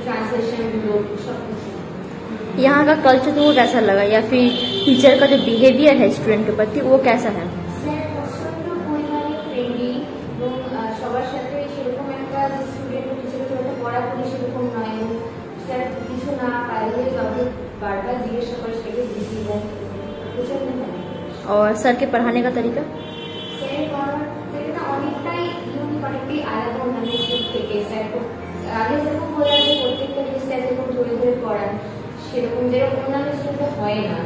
Translation लोग सब कुछ। यहाँ का कल्चर तुमको कैसा लगा, या फिर टीचर का जो बिहेवियर है स्टूडेंट के प्रति वो कैसा है? স্যার প্রচন্ড পরিমাণে ফ্রেন্ডলি এবং সবার সাথে সেরকম একটা স্টুডেন্ট টিচারের সাথে পড়াপড়ি সেরকম নয়, এবং স্যার কিছু না পারলে কাউকে বারবার জিজ্ঞাসা করে সেটাকে বুঝিয়ে দেয়, প্রচন্ড ভালো। और सर के पढ़ाने का तरीका? স্যার পড়ানোর তরিকা অনেকটাই ইউনিক, অনেকটাই আলাদা অন্যান্য স্কুল থেকে। স্যার আগে যেরকম বললাম যে প্রত্যেকটা জিনিস স্যার যেরকম ধরে ধরে পড়ান, সেরকম যেরকম অন্যান্য স্কুলে হয় না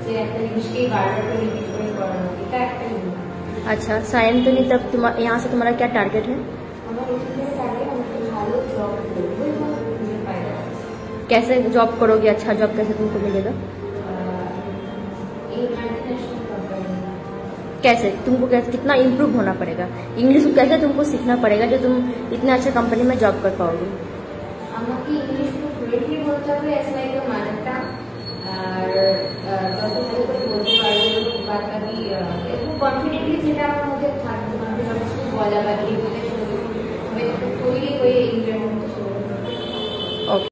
যে একটা জিনিসকেই বারবার করে রিপিট করে পড়ানো, এটা একটা ইউনিক। अच्छा सायंतनी, तब यहाँ से तुम्हारा क्या टारगेट है? আমার এখানে টার্গেট আমাকে ভালো জব করবো এবং নিজের পায়ে দাঁড়াবো। कैसे जॉब करोगे, अच्छा जॉब कैसे तुमको मिलेगा? International company. कैसे तुमको कैसे कितना इम्प्रूव होना पड़ेगा, इंग्लिश को कैसे तुमको सीखना पड़ेगा जो तुम इतने अच्छे कंपनी में जॉब कर पाओगे? আমাকে ইংলিশ খুব ফ্লুয়েন্টলি বলতে হবে, as like a mother tongue, আর যত ভালো করে বলতে পারবো বাদ বাকি খুব কনফিডেন্টলি যেটা আমার মধ্যে থাকবে, মানে সব কিছু বলা বা এগোতে শুরু তৈরি হয়ে ইন্টারভিউ